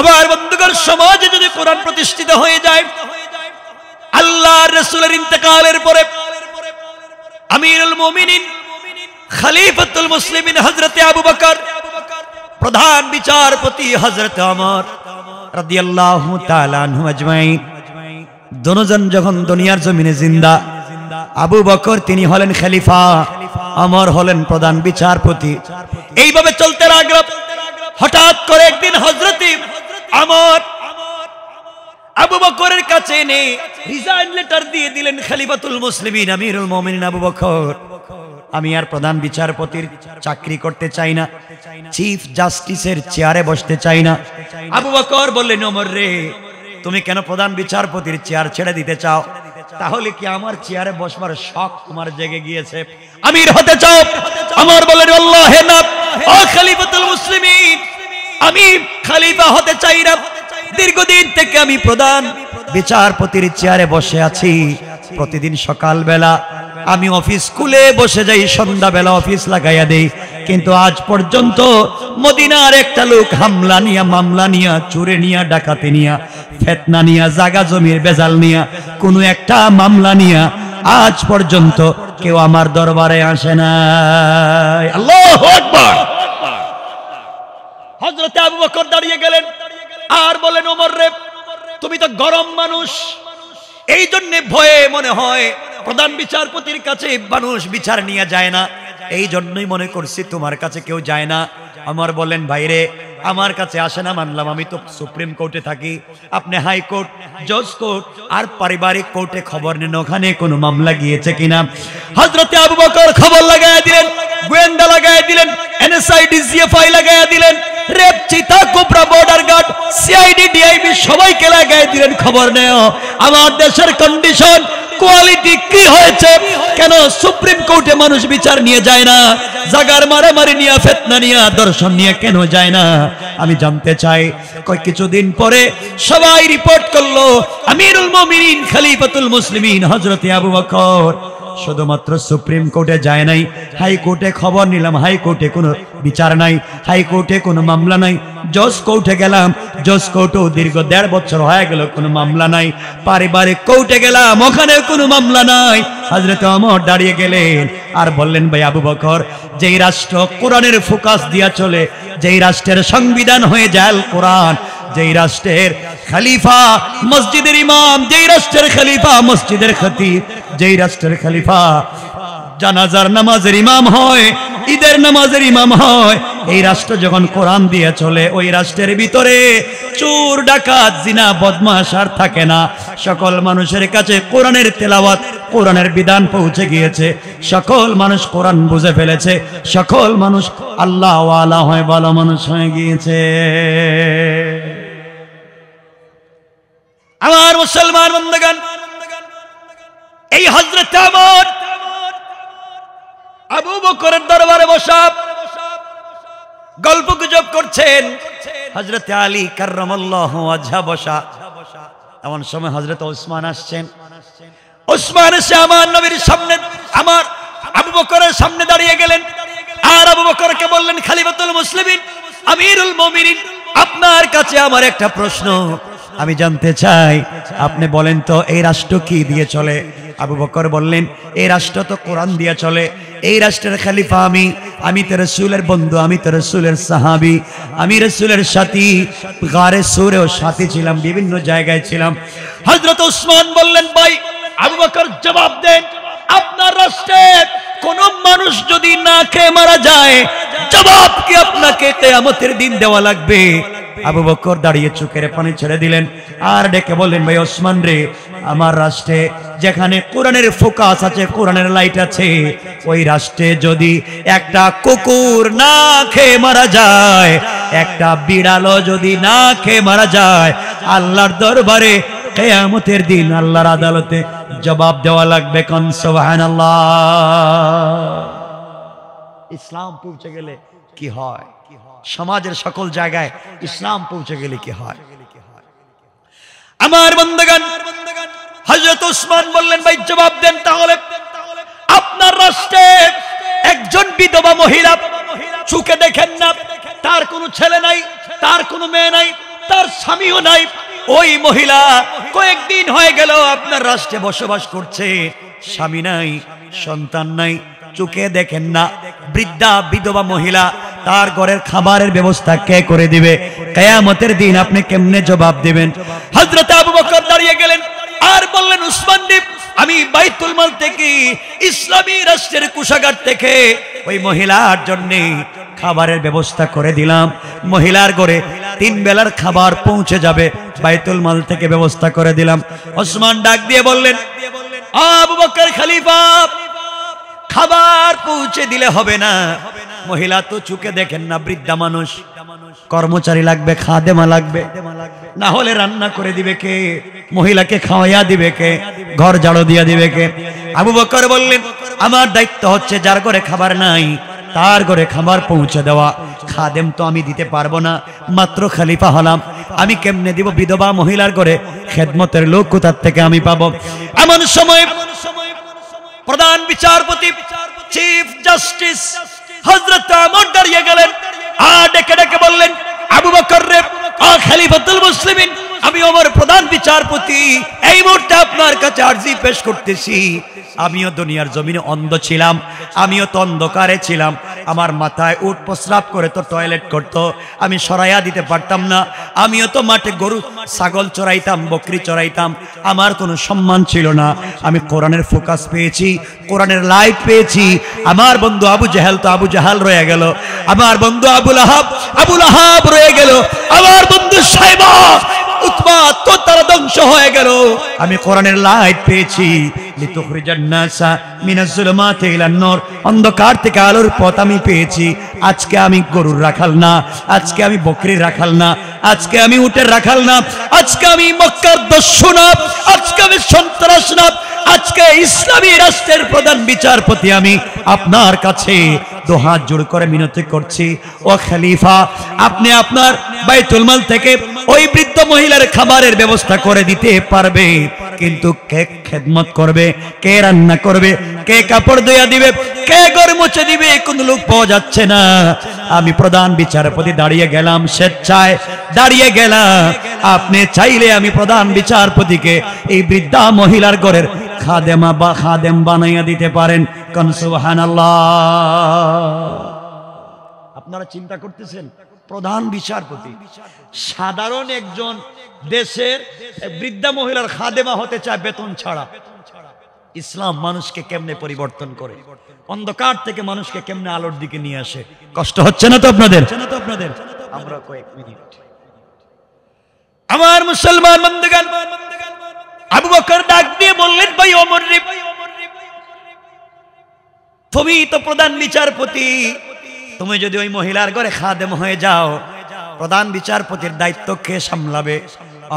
আমার বন্ধুগণ, সমাজে যদি কোরআন প্রতিষ্ঠিত হয়ে যায়, আল্লাহর রাসূলের ইন্তেকালের পরে আমিরুল মুমিনিন খলিফাতুল মুসলিমিন হযরত আবু বকর, প্রধান বিচারপতি হযরত ওমর রাদিয়াল্লাহু তাআলা আনহু আজমাইন, দুজন যখন দুনিয়ার জমিনে জিন্দা, আবু বকর তিনি হলেন খলিফা, ওমর হলেন প্রধান বিচারপতি। এইভাবে চলতে লাগলো। হঠাৎ করে একদিন হযরত ওমর আবু বকরের কাছে এনে রিজাইন লেটার দিয়ে দিলেন, খলিফাতুল মুসলিমিন আমিরুল মুমিনিন আবু বকর, আমি আর প্রধান বিচারপতির চাকরি করতে চাই না, চিফ জাস্টিসের চেয়ারে বসতে চাই না। আবু বকর বললেন, ওমর রে, তুমি কেন প্রধান বিচারপতির চেয়ার ছেড়ে দিতে চাও? তাহলে কি আমার চেয়ারে বসবার শখ তোমার জেগে গিয়েছে? আমির হতে চাও? ওমর বললেন, আল্লাহে না, ও খলিফাতুল মুসলিমিন, আমি খলিফা হতে চাই না। দীর্ঘদিন থেকে আমি প্রধান বিচারপতির চেয়ারে বসে আছি। প্রতিদিন সকালবেলা আমি অফিস স্কুলে বসে যাই, সন্ধ্যাবেলা অফিস লাগাইয়া দেই, কিন্তু আজ পর্যন্ত মদিনার একটা লোক হামলা নিয়া, মামলা নিয়া, চুরি নিয়া, ডাকাতি নিয়া, ফিতনা নিয়া, জায়গা জমির বেজাল নিয়া, কোনো একটা মামলা নিয়া আজ পর্যন্ত কেউ আমার দরবারে আসে না। আল্লাহু আকবার। হযরত আবু বকর দাঁড়িয়ে গেলেন আর বলেন, ওমর রে, তুমি তো গরম মানুষ, এই জন্য ভয়ে মনে হয় প্রধান বিচারপতির কাছে মানুষ বিচার নিয়ে যায় না, এই জন্যই মনে করছি তোমার কাছে কেউ যায় না। ওমর বলেন, ভাইরে, আমার কাছে আসে না মানলাম, আমি তো সুপ্রিম কোর্টে থাকি, আপনি হাইকোর্ট, জজ কোর্ট আর পারিবারিক কোর্টে খবর নেন ওখানে কোনো মামলা গিয়েছে কিনা। হযরত আবু বকর খবর লাগাইয়া দিলেন, গোয়েন্দা লাগাইয়া দিলেন, এনএসআইডি, জিএফআই লাগাইয়া দিলেন, রেপ, চিতা, cobra, border guard, CID, DIB সবাইকে লাগাইয়া দিলেন খবর নেও আমার দেশের কন্ডিশন, কোয়ালিটি কি হয়েছে, কেন সুপ্রিম কোর্টে মানুষ বিচার নিয়ে যায় না, জাগার মারামারি নিয়ে, ফিতনা নিয়ে, দর্শন নিয়ে কেন যায় না, আমি জানতে চাই। কিছুদিন পরে সবাই রিপোর্ট করলো, আমিরুল মুমিনিন খলিফাতুল মুসলিমিন হযরত আবু বকর শুধুমাত্র সুপ্রিম কোর্টে যায় নাই, হাইকোর্টে খবর নিলাম, হাইকোর্টে কোনো বিচার নাই, হাইকোর্টে কোনো মামলা নাই। জজ কোর্টে গেলাম, জজ কোর্টেও দীর্ঘ 1.5 বছর হয়ে গেল, কোনো মামলা নাই। পারিবারিক কোর্টে গেলাম, ওখানে কোনো মামলা নাই। হযরত ওমর দাঁড়িয়ে গেলেন আর বললেন, ভাই আবু বকর, যেই রাষ্ট্র কোরআনের ফোকাস দিয়া চলে, যেই রাষ্ট্রের সংবিধান হয়ে যায় কোরআন, যেই রাষ্ট্রের খলিফা মসজিদের ইমাম, যেই রাষ্ট্রের খলিফা মসজিদের খতিব, যেই রাষ্ট্রের খলিফা জানাজার নামাজের ইমাম হয়, ঈদের নামাজের ইমাম হয়, এই রাষ্ট্র যখন কোরআন দিয়ে চলে, ওই রাষ্ট্রের ভিতরে চোর, ডাকাত, জিনা, বদমাশ আর থাকে না। সকল মানুষের কাছে কোরআনের তেলাওয়াত, কোরআনের বিধান পৌঁছে গিয়েছে, সকল মানুষ কোরআন বুঝে ফেলেছে, সকল মানুষ আল্লাহ ওয়ালা হয়, ভালো মানুষ হয়ে গিয়েছে। আমার মুসলমান বন্ধুগণ, এই হযরত ওমর আবু বকরের দরবারে বসা গল্প গুজব করছেন, হযরত আলী কাররামাল্লাহু ওয়াজহা বসা। এমন সময় হযরত ওসমান আসছেন। ওসমান এসে আমার নবীর সামনে, আমার আবু বকরের সামনে দাঁড়িয়ে গেলেন আর আবু বকরকে বললেন, খলিফাতুল মুসলিমিন আমিরুল মুমিনিন, আপনার কাছে আমার একটা প্রশ্ন, আমি জানতে চাই, আপনি বলেন তো এই রাষ্ট্র কি দিয়ে চলে? আবু বকর বললেন, এই রাষ্ট্র তো কোরআন দিয়ে চলে, এই রাষ্ট্রের খলিফা আমি তো রাসূলের বন্ধু, আমি তো রাসূলের সাহাবী, আমি রাসূলের সাথী, গারে সুরেও সাথী ছিলাম, বিভিন্ন জায়গায় ছিলাম। হযরত ওসমান বললেন, ভাই আবু বকর জবাব দেন, আপনার রাষ্ট্রে কোন মানুষ যদি না খেয়ে মারা যায়, জবাব কি আপনাকে কিয়ামতের দিন দেওয়া লাগবে? আবু বকর দাঁড়িয়ে চোখের পানি ছেড়ে দিলেন আর ডেকে বললেন, ভাই ওসমান রে, আমার রাষ্ট্রে যেখানে কোরআনের ফোকাস আছে, কোরআনের লাইট আছে, ওই রাষ্ট্রে যদি একটা কুকুর না খেয়ে মারা যায়, একটা বিড়ালও যদি না খেয়ে মারা যায়, আল্লাহর দরবারে কিয়ামতের দিন আল্লাহর আদালতে জবাব দেওয়া লাগবে। কোন সুবহানাল্লাহ। ইসলাম পৌঁছে গেলে কি হয়, সমাজের সকল জায়গায় ইসলাম পৌঁছে গেলে কি হয়? আমার বন্ধুগণ, হযরত ওসমান বললেন, ভাই জবাব দেন, তাহলে আপনার রাষ্ট্রে একজন বিধবা মহিলা চোখে দেখেন না, তার কোনো ছেলে নাই, তার কোনো মেয়ে নাই, তার স্বামীও নাই, ওই মহিলা কয়েকদিন হয়ে গেল আপনার রাষ্ট্রে বসবাস করছে, স্বামী নাই, সন্তান নাই, চোখে দেখেন না, বৃদ্ধা বিধবা মহিলা, তার ঘরের খাবারের ব্যবস্থা কে করে দিবে? কিয়ামতের দিন আপনি কেমনে জবাব দিবেন? হযরত আবু বকর দাঁড়িয়ে গেলেন আর বললেন, উসমান দ্বীপ, আমি বাইতুল মাল থেকে, ইসলামী রাষ্ট্রের কোষাগার থেকে ওই মহিলার জন্য খাবারের ব্যবস্থা করে দিলাম। মহিলার ঘরে 3 বেলার খাবার পৌঁছে যাবে, বাইতুল মাল থেকে ব্যবস্থা করে দিলাম। ওসমান ডাক দিয়ে বললেন, আবু বকর খলিফা, খাবার পৌঁছে দিলে হবে না, মহিলা তো চোখে দেখেন না, বৃদ্ধা মানুষ, কর্মচারী লাগবে, খাদেমা লাগবে, না হলে রান্না করে দিবে কে? মহিলাকে খাওয়াইয়া দিবে কে? ঘর ঝাড়ু দিয়া দিবে কে? আবু বকর বললেন, আমার দায়িত্ব হচ্ছে যার ঘরে খাবার নাই তার ঘরে খাবার পৌঁছে দেওয়া। খাদেম তো আমি দিতে পারবো না, মাত্র খলিফা হলাম, আমি কেমনে দিব? বিধবা মহিলার ঘরে খেদমতের লোক কোথা থেকে আমি পাবো? এমন সময় প্রধান বিচারপতি, চিফ জাস্টিস হযরত ওমর দাঁড়িয়ে গেলেন আর ডেকে ডেকে বললেন, আবু বকর রে, খলিফাতুল মুসলিমিন, আমি ওমর প্রধান বিচারপতি এই মুহূর্তে আপনার কাছে আরজি পেশ করতেছি। আমিও দুনিয়ার জমিনে অন্ধ ছিলাম, আমিও তো অন্ধকারে ছিলাম, আমার মাথায় উট প্রস্রাব করে তো টয়লেট করতো, আমি সরাইয়া দিতে পারতাম না, আমিও তো মাঠে গরু ছাগল চড়াইতাম, বকরি চড়াইতাম, আমার কোনো সম্মান ছিল না। আমি কোরআনের ফোকাস পেয়েছি, কোরআনের লাইট পেয়েছি। আমার বন্ধু আবু জাহেল তো আবু জাহাল রয়ে গেল, আমার বন্ধু আবু লাহাব রয়ে গেল, আমার বন্ধু সাইবা উতবা তো তারা ধ্বংস হয়ে গেল। আমি কোরআনের লাইট পেয়েছি, লিতুখরিজান নাসা মিনাজ যুলুমাতি ইলান নূর, অন্ধকার থেকে আলোর পথ আমি পেয়েছি। আজকে আমি গরুর রাখাল না, আজকে আমি বকরির রাখাল না, আজকে আমি উটের রাখাল না, আজকে আমি মক্কার দস্যু না, আজকে আমি সন্ত্রাস না, আজকে ইসলামী রাষ্ট্রের প্রধান বিচারপতি আমি। আপনার কাছে দুহাত জোড় করে মিনতি করছি, ও খলিফা, আপনি আপনার বাইতুল মাল থেকে ওই বৃদ্ধ মহিলার খাবারের ব্যবস্থা করে দিতে পারবে, কিন্তু কে খেদমত করবে, কে রান্না করবে, কে কাপড় ধুইয়া দিবে, কে ঘর মুছে দিবে? কোন লোক পাওয়া যাচ্ছে না। আমি প্রধান বিচারপতি দাঁড়িয়ে গেলাম, স্বেচ্ছায় দাঁড়িয়ে গেলাম। আপনি চাইলে আমি প্রধান বিচারপতিকে এই বৃদ্ধা মহিলার ঘরের খাদেমা বা খাদেম বানাইয়া দিতে পারেন। কোন সুবহানাল্লাহ। আপনারা চিন্তা করতেছেন, প্রধান বিচারপতি সাধারণ একজন দেশের বৃদ্ধা মহিলার খাদেমা হতে চায় বেতন ছাড়া। ইসলাম মানুষকে কেমনে পরিবর্তন করে, অন্ধকার থেকে মানুষকে কেমনে আলোর দিকে নিয়ে আসে। কষ্ট হচ্ছে না তো আপনাদের? আমরা কয়েক মিনিট, আমার মুসলমান বন্ধুগণ, আবু বকর ডাক দিয়ে বললেন, ভাই ওমর রে, তুমি তো প্রধান বিচারপতি, তুমি যদি ওই মহিলার ঘরে খাদেম হয়ে যাও, প্রধান বিচারপতির দায়িত্ব কে সামলাবে?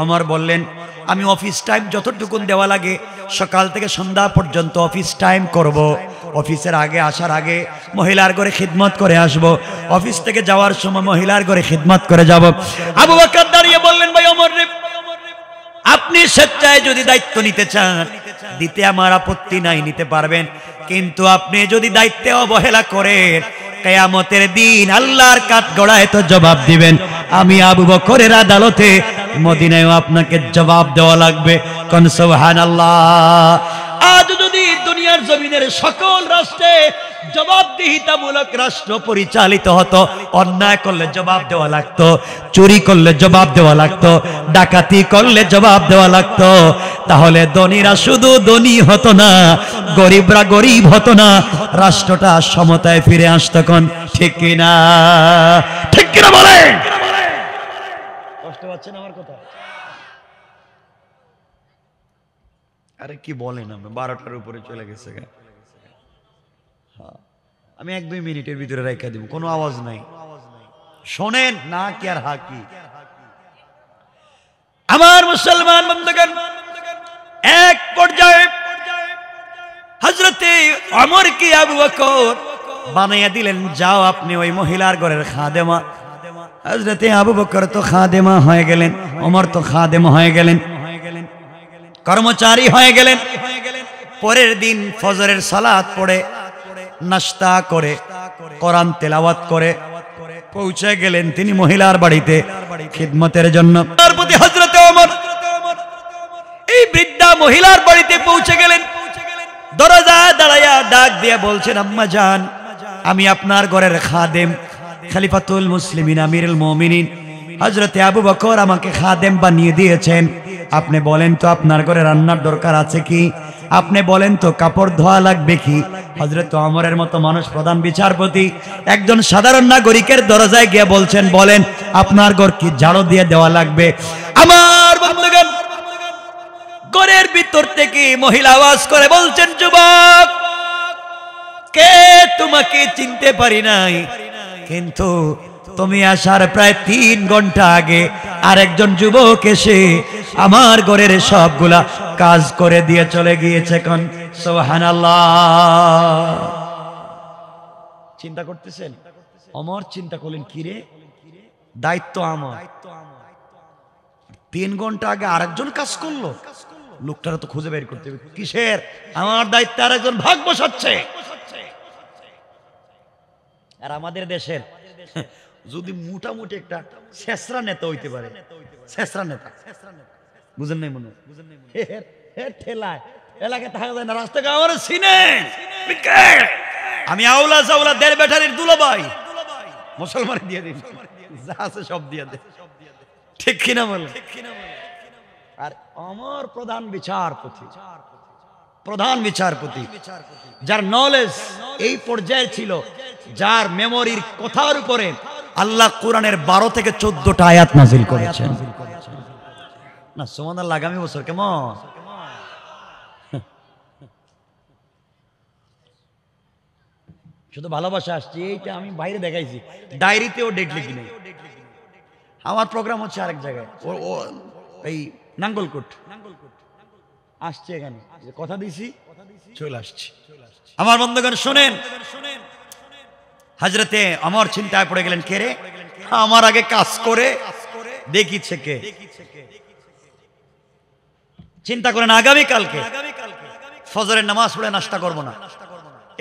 ওমর বললেন, আমি অফিস টাইম যতটুকুন দেওয়া লাগে সকাল থেকে সন্ধ্যা পর্যন্ত অফিস টাইম করব, অফিসের আগে আসার আগে মহিলার ঘরে খিদমত করে আসব, অফিস থেকে যাওয়ার সময় মহিলার ঘরে খিদমত করে যাব। আবু বকর দাঁড়িয়ে বললেন, ভাই ওমর রে, আপনি স্বেচ্ছায় যদি দায়িত্ব নিতে চান, দিতে আমার আপত্তি নাই, নিতে পারবেন, কিন্তু আপনি যদি দায়িত্বে অবহেলা করেন, কিয়ামতের দিন আল্লাহর কাঠগড়ায় তো জবাব দিবেন। আমি আবু বকরের আদালতে মদিনায়ও আপনাকে জবাব দেওয়া লাগবে। কোন সুবহানাল্লাহ। আজ যদি দুনিয়ার জমিনের সকল রাষ্ট্রে জবাবদিহিতামূলক রাষ্ট্র পরিচালিত হতো, অন্যায় করলে জবাব দেওয়া লাগতো, চুরি করলে জবাব দেওয়া লাগতো, ডাকাতি করলে জবাব দেওয়া লাগতো, তাহলে ধনীরা শুধু ধনী হতো না, গরিবরা গরিব হতো না, রাষ্ট্রটা সমতায় ফিরে আসতো। কোন ঠিক কিনা? ঠিক কিনা বলেন? কষ্ট পাচ্ছেন আমার কথা? আরে কি বলেন, আপনি 12টার উপরে চলে গেছে। আমি 1-2 মিনিটের ভিতরে রেখে দিব, কোনো আওয়াজ নাই, শোনেন না কি আর হাকি। আমার মুসলমান বন্ধুগণ, এক পর্যায়ে হযরতে ওমর কি আবু বকর বানাইয়া দিলেন, যাও আপনি ওই মহিলার ঘরের খাদেমা। হযরতে আবু বকর তো খাদেমা হয়ে গেলেন, ওমর তো খাদেম হয়ে গেলেন, কর্মচারী হয়ে গেলেন। পরের দিন ফজরের সালাত পড়ে, নাস্তা করে, কোরআন তেলাওয়াত করে, পৌঁছে গেলেন তিনি মহিলার বাড়িতে খিদমতের জন্য। তার প্রতি হযরতে ওমর এই বৃদ্ধা মহিলার বাড়িতে পৌঁছে গেলেন, দরজায় দাঁড়ায়া ডাক দিয়ে বলছেন, আম্মা জান, আমি আপনার ঘরের খাদেম, খলিফাতুল মুসলিমিন, আমিরুল মুমিনিন হযরতে আবু বকর আমাকে খাদেম বানিয়ে দিয়েছেন। আপনি বলেন তো আপনার ঘরে রান্নার দরকার আছে কি? আপনি বলেন তো কাপড় ধোয়া লাগবে কি? হযরত ওমরের মতো মানুষ, প্রধান বিচারপতি, একজন সাধারণ নাগরিকের দরজায় গিয়ে বলছেন, বলেন আপনার ঘর কি ঝাড়ু দিয়ে দেওয়া লাগবে? আমার বন্ধুগণ, ঘরের ভিতর থেকে মহিলা আওয়াজ করে বলছেন, যুবক, কে তোমাকে চিনতে পারি নাই, কিন্তু তুমি আসার প্রায় 3 ঘন্টা আগে আরেকজন যুবক এসে আমার ঘরের সবগুলা কাজ করে দিয়ে চলে গিয়েছে। কোন সুবহানাল্লাহ। চিন্তা করতেছেন? ওমর চিন্তা করলেন, কি রে, দায়িত্ব আমার, 3 ঘন্টা আগে আরেকজন কাজ করলো, লোকটারা তো খুঁজে বের করতে হবে, কিসের? আমার দায়িত্বে আরেকজন ভাগ বসাচ্ছে। আর আমাদের দেশের যদি মোটামুটি একটা শেষরা নেতা হইতে পারে, শেষরা নেতা, বুঝেন নাই মনে, ঠেলায় এলাকায় থাকা যায় না, রাস্তায় আমার সিনে, আমি আউলা জাউলা 1.5 ব্যাটারির দুলাভাই, মুসলমান দিয়ে দিন, যা আছে সব দিয়ে দে, ঠিক কিনা বলে? আর আমার প্রধান বিচারপতি যার নলেজ এই পর্যায়ে ছিল, যার মেমোরির কথার উপরে আল্লাহ কোরআনের 12 থেকে 14টা আয়াত নাযিল করেছেন। না সুবহানাল্লাহ, আগামী বছর কেমন? শুধু ভালোবাসা আসছে, এইটা আমি বাইরে দেখাইছি, ডায়েরিতেও ডেট লিখি নাই। আমার প্রোগ্রাম হচ্ছে আরেক জায়গায়, এই নাঙ্গলকোট আসছে, এখানে কথা দিছি, চলে আসছি। আমার বন্ধুগণ শুনেন, হযরতে ওমর চিন্তায় পড়ে গেলেন, কে রে আমার আগে কাজ করে দেখিছে কে? চিন্তা করেন, আগামী কালকে ফজরের নামাজ পড়ে নাস্তা করব না,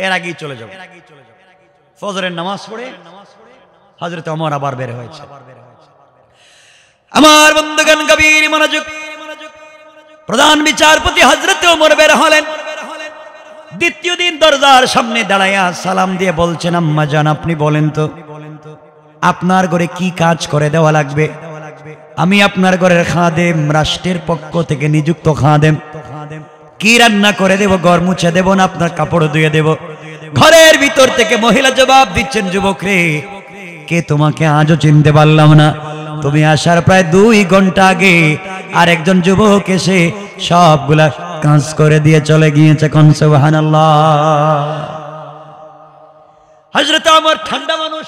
এর আগেই চলে যাব। ফজরের নামাজ পড়ে হযরতে ওমর আবার বের হয়েছে। আমার বন্ধুগণ গভীর মনোযোগ, প্রধান বিচারপতি হযরতে ওমর বের হলেন। দ্বিতীয় দিন দরজার সামনে দাঁড়ায়া সালাম দিয়ে বলছেন, আম্মা জান, আপনি বলেন তো আপনার ঘরে কি কাজ করে দেওয়া লাগবে? আমি আপনার ঘরের খাদেম, রাষ্ট্রের পক্ষ থেকে নিযুক্ত খাদেম, কি রান্না করে দেব? ঘর মুছে দেব না আপনার কাপড় ধুয়ে দেব? ঘরের ভিতর থেকে মহিলা জবাব দিচ্ছেন, যুবক রে, কে তোমাকে আজও চিনতে পারলাম না, তুমি আসার প্রায় 2 ঘন্টা আগে আরেকজন যুবক এসে সবগুলা কাজ করে দিয়ে চলে গিয়েছে। কোন সুবহানাল্লাহ। হযরত ওমর ঠান্ডা মানুষ,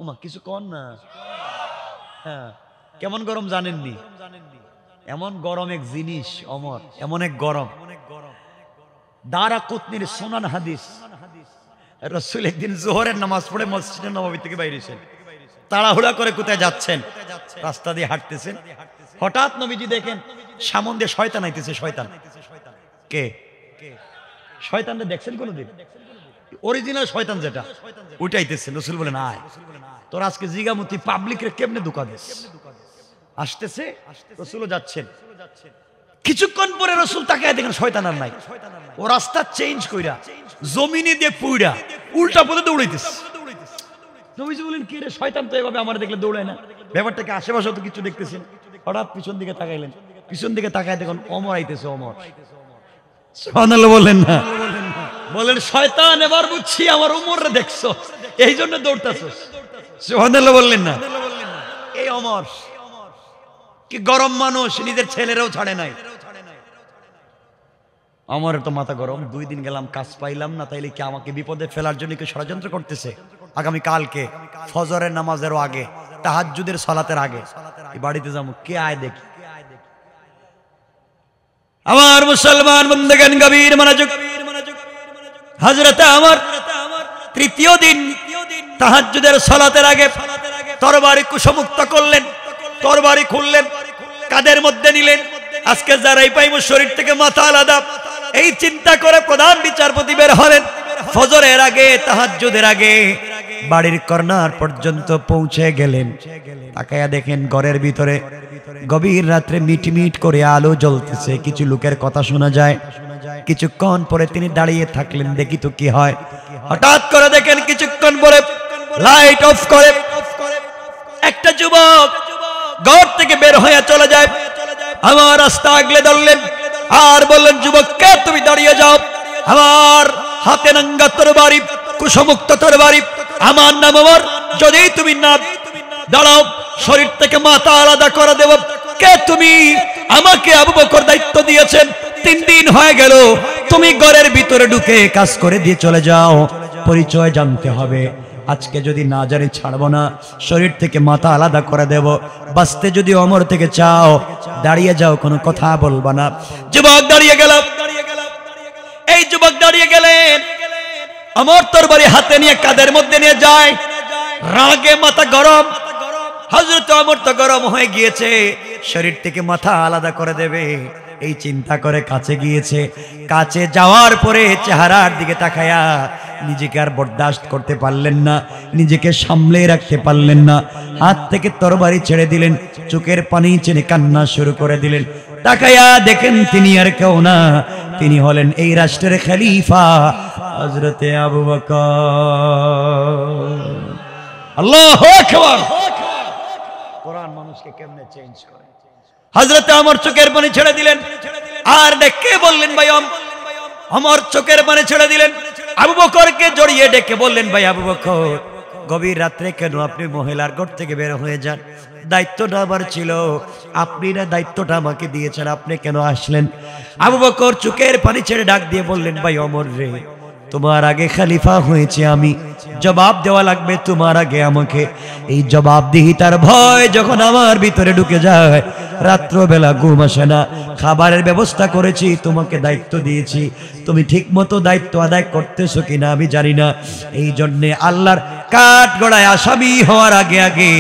ওমা কিছু কোন না, হ্যাঁ কেমন গরম জানেননি? এমন গরম এক জিনিস ওমর, এমন এক গরম। দারাকুতনির সুনান হাদিস, রাসূল একদিন যোহরের নামাজ পড়ে মসজিদে নববী থেকে বাইরে এসেছেন, তাড়াহুড়া করে কোথায় যাচ্ছেন, রাস্তা দিয়ে হাঁটতেছেন, হঠাৎ নবীজি দেখেন সামনে দিয়ে শয়তান আইতেছে। শয়তান কে? শয়তানটা দেখছেন কোনদিন? অরিজিনাল শয়তান যেটা, ওইটা আইতেছে। রাসূল বলেন, আয় তোর আজকে জিগামতি পাবলিকরে কেমনে ধোঁকা দিস। আসতেছে, রাসূলও যাচ্ছেন। কিছুক্ষণ পরে রাসূল তাকায় দেখেন শয়তান আর নাই, ও রাস্তা চেঞ্জ কইরা জমিনে দিয়ে পুইরা উল্টা পথে দৌড়াইতেছে। নবীজি বলেন, কি রে, শয়তান তো এভাবে আমার দেখলে দৌড়ায় না, ব্যাপারটাকে আশেপাশে তো কিছু দেখতেছেন। হঠাৎ পিছন দিকে তাকাইলেন, পিছন দিকে তাকায় দেখুন ওমর আইতেছে। ওমর সুবহানাল্লাহ বলেন না, বলেন শয়তান এবার বুঝছি আমার ওমরে দেখছো, এই জন্য দৌড়তাছস। সুবহানাল্লাহ বললেন না? এই ওমর কি গরম মানুষ, নিজের ছেলেরাও ছাড়ে নাই। আমার তো মাথা গরম, 2 দিন গেলাম কাজ পাইলাম না, তাইলে কি আমাকে বিপদে ফেলার জন্য কি ষড়যন্ত্র করতেছে? আগামী কালকে ফজরের নামাজেরও আগে, তাহাজ্জুদের সালাতের আগে বাড়িতে যাবো, কে আয় দেখি। আমার মুসলমান বন্ধুগণ গভীর মনোযোগ, হযরতে ওমর তৃতীয় দিন তাহাজ্জুদের সালাতের আগে তরবারি কুশমুক্ত করলেন, তরবারি খুললেন, কাদের মধ্যে নিলেন, আজকে যারাই পাইব শরীর থেকে মাথা আলাদা, এই চিন্তা করে প্রধান বিচারপতি বের হলেন। ফজরের আগে তাহাজ্জুদের আগে বাড়ির কর্নার পর্যন্ত পৌঁছে গেলেন। তাকায়া দেখেন ঘরের ভিতরে গভীর রাত্রে মিটমিট করে আলো জ্বলতেছে, কিছু লোকের কথা শোনা যায়। কিছুক্ষণ পরে তিনি দাঁড়িয়ে থাকলেন, দেখি তো কি হয়। হঠাৎ করে দেখেন কিছুক্ষণ পরে লাইট অফ করে একটা যুবক ঘর থেকে বের হয়ে চলে যায়। আমার রাস্তা আগলে ধরলেন আর বললেন, যুবক কে তুমি, দাঁড়িয়ে যাও। আমার হাতে নাঙ্গা তরবারি, কুশমুক্ত তরবারি, আমার নাম ওমর, যদি তুমি না দাঁড়াও শরীর থেকে মাথা আলাদা করে দেব। কে তুমি? আমাকে আবু বকর দায়িত্ব দিয়েছেন, 3 দিন হয়ে গেল, তুমি ঘরের ভিতরে ঢুকে কাজ করে দিয়ে চলে যাও। পরিচয় জানতে হবে, আজকে যদি না জানি ছাড়বো না, শরীর থেকে মাথা আলাদা করে দেব। বাঁচতে যদি ওমর থেকে চাও দাঁড়িয়ে যাও, কোনো কথা বলবা না। যুবক দাঁড়িয়ে গেল। এই যুবক দাঁড়িয়ে গেলেন, ওমর তরবারি হাতে নিয়ে কাঁধের মধ্যে নিয়ে যায়। রাগে মাথা গরম, হযরত ওমর তো গরম হয়ে গিয়েছে, শরীর থেকে মাথা আলাদা করে দেবে। এই চিন্তা করে কাছে গিয়েছে। কাছে যাওয়ার পরে চেহারার দিকে তাকায়া নিজেকে আর বরদাস্ত করতে পারলেন না, নিজেকে সামলে রাখতে পারলেন না। হাত থেকে তরবারি ছেড়ে দিলেন, চোখের পানি ছেড়ে কান্না শুরু করে দিলেন। তাকায়া দেখেন তিনি আর কেউ না, তিনি হলেন এই রাষ্ট্রের খলিফা হযরতে আবু বকর। আল্লাহু আকবার। কোরআন মানুষকে কেমনে চেঞ্জ করে। হযরতে ওমর চোখের পানি ছেড়ে দিলেন আর ডেকে বললেন, ভাই ওমর চোখের পানি ছেড়ে দিলেন। আবু বকরকে জড়িয়ে ডেকে বললেন, ভাই আবু বকর, গভীর রাত্রে কেন আপনি মহিলার ঘর থেকে বের হয়ে যান? দায়িত্বটা আমার ছিল, আপনি না দায়িত্বটা আমাকে দিয়েছেন, আপনি কেন আসলেন? আবু বকর চোখের পানি ছেড়ে ডাক দিয়ে বললেন, ভাই ওমর রে, তোমার আগে খলিফা হয়েছে আমি, জবাব দেওয়া লাগবে তোমার আগে আমাকে। এই জবাবদিহিতার ভয় যখন আমার ভিতরে ঢুকে যায়, রাত্রবেলা ঘুম আসে না। খাবারের ব্যবস্থা করেছি, তোমাকে দায়িত্ব দিয়েছি, তুমি ঠিক মতো দায়িত্ব আদায় করতেছো কিনা আমি জানি না। এই জন্যে আল্লাহর কাঠ গড়ায় আসামি হওয়ার আগে আগে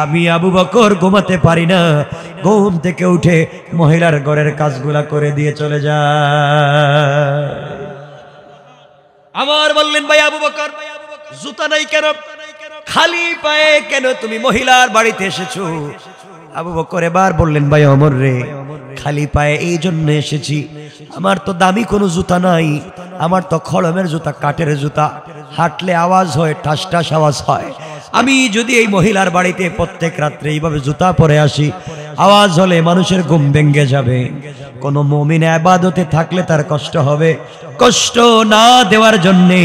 আমি আবু বকর ঘুমাতে পারি না। ঘুম থেকে উঠে মহিলার ঘরের কাজগুলা করে দিয়ে চলে যায়। আমার বললেন, ভাই আবু বকর, জুতা নাই কেন, খালি পায়ে কেন তুমি মহিলার বাড়িতে এসেছো? আবু বকর এবার বললেন, ভাই ওমর রে, খালি পায়ে এই জন্য এসেছি, আমার তো দামি কোনো জুতা নাই, আমার তো খড়মের জুতা, কাঠের জুতা, হাঁটলে আওয়াজ হয়, ঠাস ঠাস আওয়াজ হয়। আমি যদি এই মহিলার বাড়িতে প্রত্যেক রাত্রে এইভাবে জুতা পরে আসি, আওয়াজ হলে মানুষের ঘুম ভেঙে যাবে। কোন মুমিন ইবাদতে থাকলে তার কষ্ট হবে, কষ্ট না দেওয়ার জন্যে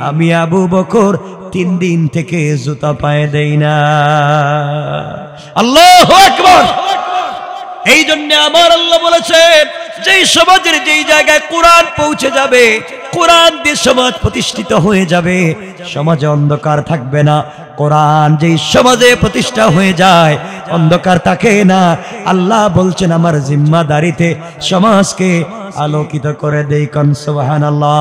আমি আবু বকর 3 দিন থেকে জুতা পায়ে দেই না। আল্লাহু আকবার। এই জন্য আমার আল্লাহ বলেছেন, যেই সমাজের যেই জায়গায় কোরআন পৌঁছে যাবে, কোরআন দিয়ে সমাজ প্রতিষ্ঠিত হয়ে যাবে, সমাজে অন্ধকার থাকবে না। কোরআন যেই সমাজে প্রতিষ্ঠা হয়ে যায়, অন্ধকার থাকে না। আল্লাহ বলছেন, আমার জিম্মাদারিতে সমাজকে আলোকিত করে দেই। কোন সুবহানাল্লাহ।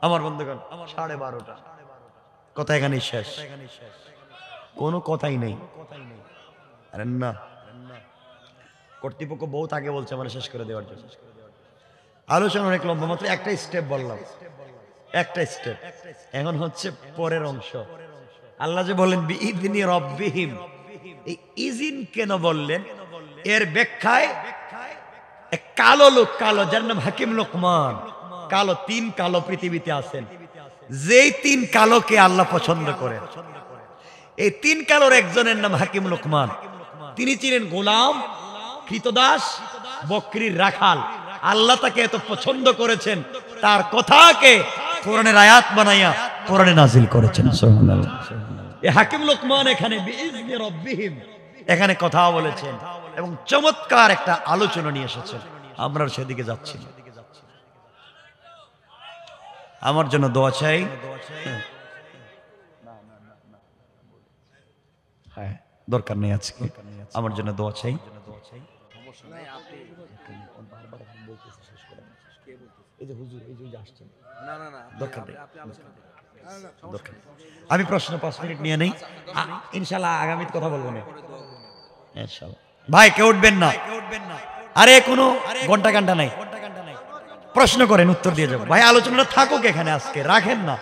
আমার বন্ধুগণ, 12:30 কথা এখানে শেষ, কোনো কথাই নেই। আরে না, কর্তৃপক্ষ বহুত আগে বলছে আমার শেষ করে দেওয়ার জন্য। আলোচনা অনেক লম্বা, মাত্র একটা স্টেপ বললাম, একটা স্টেপ। এখন হচ্ছে পরের অংশ। আল্লাহ যে বলেন বিইযনি রাব্বিহিম, এই ইজিন কেন বললেন এর ব্যাখ্যায় এক কালো লোক, কালো, যার নাম হাকিম লোকমান, কালো, 3 কালো পৃথিবীতে আছেন। যেই 3 কালোকে আল্লাহ পছন্দ করেন, এই 3 কালোর একজনের নাম হাকিম লোকমান। তিনি ছিলেন গোলাম, কৃতদাস, বকরির রাখাল। আল্লাহ তাকে এত পছন্দ করেছেন, তার কথাকে কোরআনের আয়াত বানাইয়া কোরআনে নাজিল করেছেন। সুবহানাল্লাহ। এই হাকিম লোকমান এখানে বিইযনি রাব্বিহিম এখানে কথা বলেছেন এবং চমৎকার একটা আলোচনা নিয়ে এসেছেন। আমরা সেদিকে যাচ্ছি। আমার জন্য দোয়া চাই। হ্যাঁ, দরকার নেই আজকে, আমার জন্য দোয়া চাই। আমি প্রশ্ন 5 মিনিট নিয়ে নেই, ইনশাআল্লাহ আগামীতে কথা বলবো না ইনশাআল্লাহ। ভাই কেউ উঠবেন না, আরে কোনো ঘন্টা নাই। প্রশ্ন করেন, উত্তর দিয়ে যাবো। ভাই আলোচনাটা থাকুক এখানে, আজকে রাখেন না।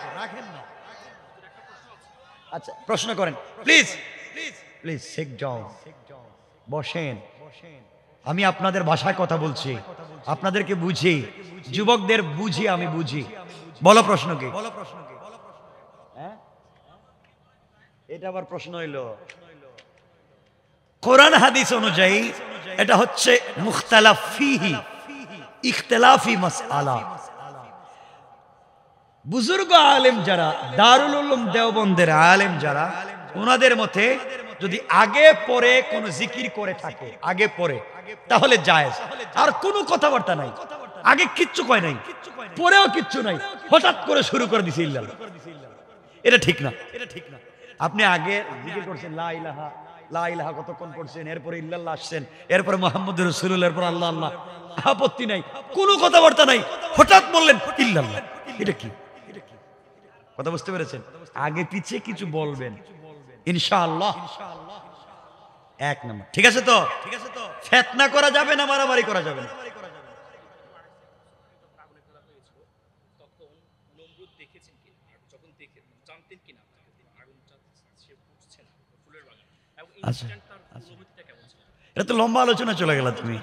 আচ্ছা প্রশ্ন করেন প্লিজ, প্লিজ সিট ডাউন, বসেন। আমি আপনাদের ভাষায় কথা বলছি, আপনাদেরকে বুঝি, যুবকদের বুঝি, আমি বুঝি। বলো প্রশ্ন কি? এটা আবার প্রশ্ন হইলো? কোরআন হাদিস অনুযায়ী এটা হচ্ছে মুখতালাফ ফিহি, ইখতিলাফি মাসআলা। বুজুর্গ আলেম যারা, দারুল উলুম দেওবন্দের আলেম যারা, ওনাদের মতে যদি আগে পরে কোন জিকির করে থাকে, আগে পরে, তাহলে জায়েজ। আর কোনো কথাবার্তা নাই, আগে কিচ্ছু কয় নাই, পরেও কিচ্ছু নাই, হঠাৎ করে শুরু করে দিছে ইল্লাল্লাহ, এটা ঠিক না। আপনি আগে জিকির করছেন লা ইলাহা, লা ইলাহা কতক্ষণ পড়ছেন, এরপরে ইল্লাল্লাহ আসছেন, এরপরে মুহাম্মদুর রাসূলুল্লাহ, এরপর আল্লাহ আল্লাহ, আপত্তি নাই, কোনো কথাবার্তা নাই, হঠাৎ বললেন ইল্লাল্লাহ, এটা কি? কথা বুঝতে পেরেছেন? আগে পিছে কিছু বলবেন ইনশাআল্লাহ, এক নম্বর। ঠিক আছে তো? ফিতনা করা যাবে না, মারামারি করা যাবে না। আচ্ছা, এটা তো লম্বা আলোচনা চলে গেল। তুমি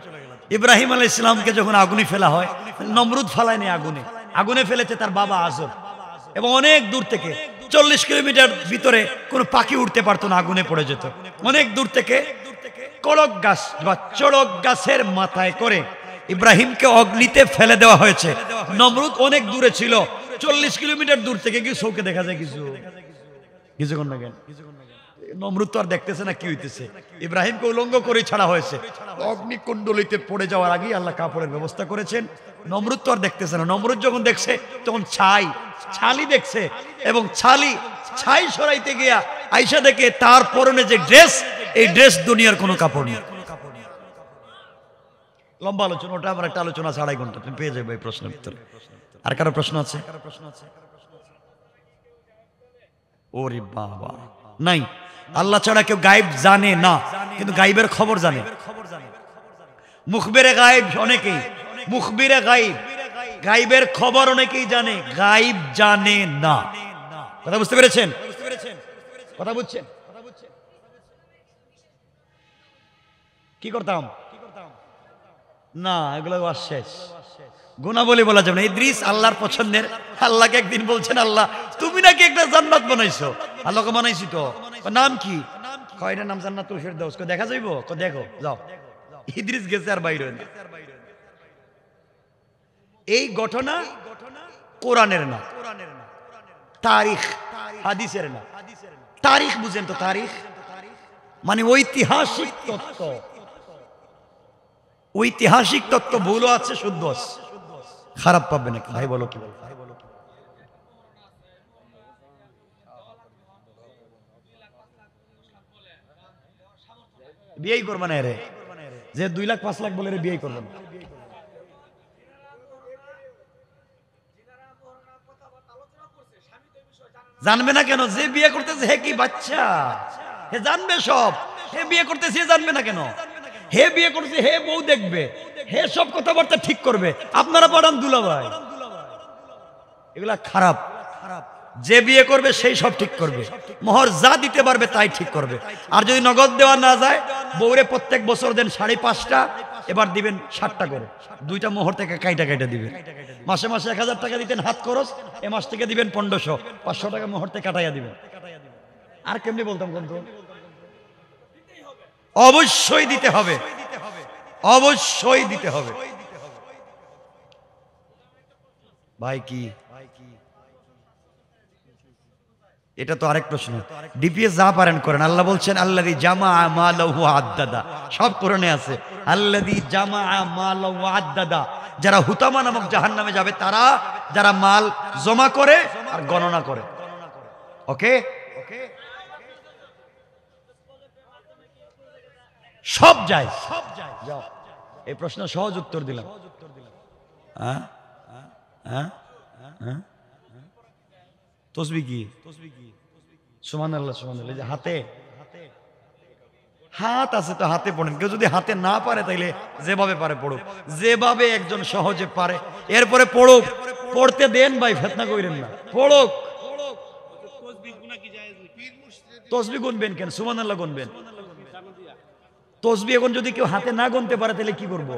ইব্রাহিম আলাইহিস সালামকে যখন আগুনে ফেলা হয়, নমরুদ ফালায়নি আগুনে, আগুনে ফেলেছে তার বাবা আজর, এবং অনেক দূর থেকে 40 কিলোমিটার ভিতরে কোনো পাখি উঠতে পারতো না, আগুনে পড়ে যেত। অনেক দূর থেকে কড়ক গাছ বা চড়ক গাছের মাথায় করে ইব্রাহিমকে অগ্নিতে ফেলে দেওয়া হয়েছে। নমরুদ অনেক দূরে ছিল, 40 কিলোমিটার দূর থেকে কি চোখে দেখা যায় কিছু? কিছুক্ষণ না কেন, নমরুদ তো আর দেখতেছে না কি হইতেছে। ইব্রাহিমকে উলঙ্গ করে ছাড়া হয়েছে, অগ্নিকুণ্ডলিতে পড়ে যাওয়ার আগেই আল্লাহ কাপড়ের ব্যবস্থা করেছেন। নমরুদ তো আর দেখতেছে না। নমরুদ যখন দেখছে তখন ছালি দেখছে, এবং ছাই সরাইতে গিয়া আয়েশা দেখে তার পরনে যে ড্রেস, এই ড্রেস দুনিয়ার কোনো কাপড় নেই। লম্বা আলোচনা, ওটা আমার একটা আলোচনা 2.5 ঘন্টা, তুমি পেয়ে যাবে এই প্রশ্নের উত্তর। আর কারো প্রশ্ন আছে? ওরে বাবা, নাই। আল্লাহ ছাড়া কেউ গায়েব জানে না, কিন্তু গায়েবের খবর জানে। মুখবিরে গায়েব অনেকেই, মুখবিরে গায়েব, গায়েবের খবর অনেকেই জানে, গায়েব জানে না। কথা বুঝতে পেরেছেন? কথা বুঝছেন? কি করতাম না, এগুলো শেষ। গুনাবলী বলা যাবে না। ইদ্রিস আল্লাহর পছন্দের। আল্লাহকে একদিন বলছেন, আল্লাহ তুমি নাকি একটা জান্নাত বানাইছো। আল্লাহকে বানাইছি তো, নাম কি? কয়টা নাম জান্নাতুল ফেরদাউস। দেখা যাইবো? দেখো যাও। ইদ্রিস গেছে আর বাইরে না। এই ঘটনা কোরআনের না, তারিখ হাদিসের না। তারিখ বুঝেন তো? তারিখ মানে ঐতিহাসিক তত্ত্ব। ঐতিহাসিক তত্ত্ব ভুলও আছে, শুদ্ধ আছে। খারাপ পাবে নাকি ভাই? বলো কি বল? বিয়েই করবে না রে, যে 2 লাখ 5 লাখ বলে রে বিয়েই করবে না। জানবে না কেন? যে বিয়ে করতেছে হে কি বাচ্চা, হে জানবে সব। হে বিয়ে করতেছে, হে জানবে না কেন? হে বিয়ে করছে, হে বউ দেখবে, হে সব কথাবার্তা ঠিক করবে। আপনারা পাঠান দুলাভাই, এগুলা খারাপ। যে বিয়ে করবে সেই সব ঠিক করবে, মোহর যা দিতে পারবে তাই ঠিক করবে। আর যদি নগদ দেওয়া না যায়, বউরে প্রত্যেক বছর দেন 5.5টা, এবার দিবেন 7টা করে, 2টা মোহর থেকে কাইটা দিবেন। মাসে মাসে 1000 টাকা দিতেন হাত খরচ, এ মাস থেকে দিবেন 1500, 500 টাকা মোহর থেকে কাটাইয়া দিবেন। আর কেমনি বলতাম কিন্তু, অবশ্যই দিতে হবে, অবশ্যই দিতে হবে। ভাই কি এটা তো আরেক প্রশ্ন। ডিপিএস যা পারেন করেন। আল্লাহ বলছেন আল্লাযী জামাআ মালাহু আদ্দাদা, সব কোরআনে আছে। আল্লাযী জামাআ মালাহু আদ্দাদা, যারা হুতামা নামক জাহান্নামে যাবে তারা যারা মাল জমা করে আর গণনা করে। ওকে, সব যায়, সব যায়। যাও, এই প্রশ্ন সহজ উত্তর দিলাম। হ্যাঁ হ্যাঁ হ্যাঁ, তসবিহ কি? সুবহানাল্লাহ সুবহানাল্লাহ। যে হাতে হাত আছে তো হাতে পড়েন, কেউ যদি হাতে না পারে তাইলে যেভাবে পারে পড়ুক, যেভাবে একজন সহজে পারে এরপরে পড়ুক, পড়তে দেন ভাই, ফেতনা কইরেন না, পড়ুক। তসবিহ গুনবেন কেন? সুবহানাল্লাহ গুনবেন। তসবিহ এখন যদি কেউ হাতে না গুনতে পারে তাহলে কি করব?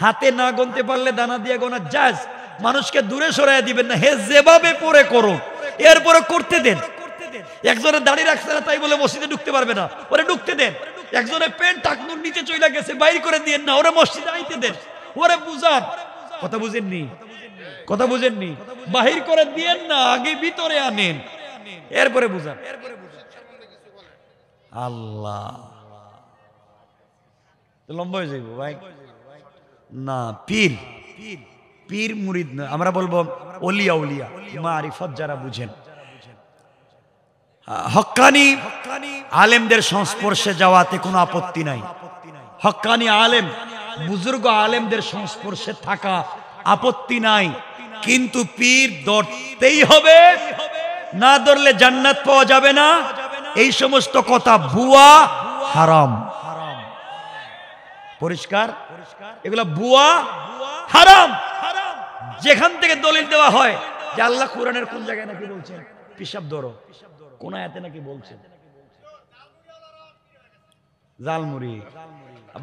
হাতে না গুনতে পারলে দানা দিয়ে গোনা জায়েজ, মানুষকে দূরে সরাইয়া দিবেন না, হে যেভাবে পড়ে করো, এরপরে করতে দেন। একজনের দাড়ি রাখছে না তাই বলে মসজিদে ঢুকতে পারবে না, ওরে ঢুকতে দেন। একজনের প্যান্ট টাকনুর নিচে চইলা গেছে, বাইর করে দিয়েন না, ওরে মসজিদে আইতে দেন, ওরে বুঝান। কথা বুঝেননি? কথা বুঝেননি? বাহির করে দিয়েন না, আগে ভিতরে আনেন, এরপরে বুঝান। আল্লাহ লম্বা হয়ে যাইব ভাই। না, পীর পীর মুরিদ না, আমরা বলবো ওলিয়া, উলিয়া মারিফত যারা বুঝেন। হক্কানি আলেমদের সংস্পর্শে যাওয়াতে কোনো আপত্তি নাই। হক্কানি আলেম, বুজুর্গ আলেমদের সংস্পর্শে থাকা আপত্তি নাই, কিন্তু পীর ধরতেই হবে, না ধরলে জান্নাত পাওয়া যাবে না। এই সমস্ত কথা ভুয়া, হারাম, পরিষ্কার, এগুলা ভুয়া, হারাম। যেখান থেকে দলিল দেওয়া হয় যে আল্লাহ কোরআনের কোন জায়গায় নাকি বলছেন পিশাব ধরো, কোন আয়াতে নাকি বলছেন, জালমুড়ি।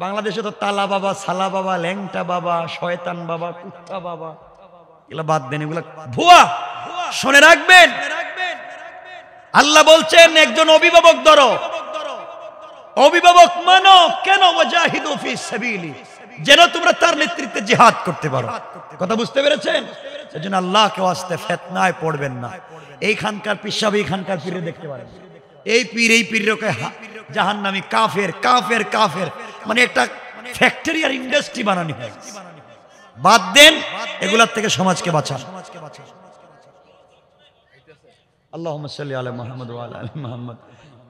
বাংলাদেশে তো তালা বাবা, সালা বাবা, ল্যাংটা বাবা, শয়তান বাবা, কুত্তা বাবা, এগুলা বাদ দেন, এগুলা ভুয়া। শুনে রাখবেন, আল্লাহ বলছেন একজন অভিভাবক ধরো, অভিভাবক মানো। কেন? ওয়াজাহিদু ফি সাবিলি, যেন তোমরা তার নেতৃত্বে জিহাদ করতে পারো। কথা বুঝতে পেরেছেন? এজন্য আল্লাহকে ওয়াস্তে ফিতনায় পড়বেন না। এইখানকার পিসাব এইখানকার পীরে দেখতে পারেন, এই পীরকে জাহান্নামী, কাফের কাফের কাফের, মানে একটা ফ্যাক্টরি আর ইন্ডাস্ট্রি বানানো হয়েছে। বাদ দেন, এগুলার থেকে সমাজকে বাঁচান। আল্লাহুম্মা সাল্লি আলা মুহাম্মদ ওয়া আলা আলি মুহাম্মদ।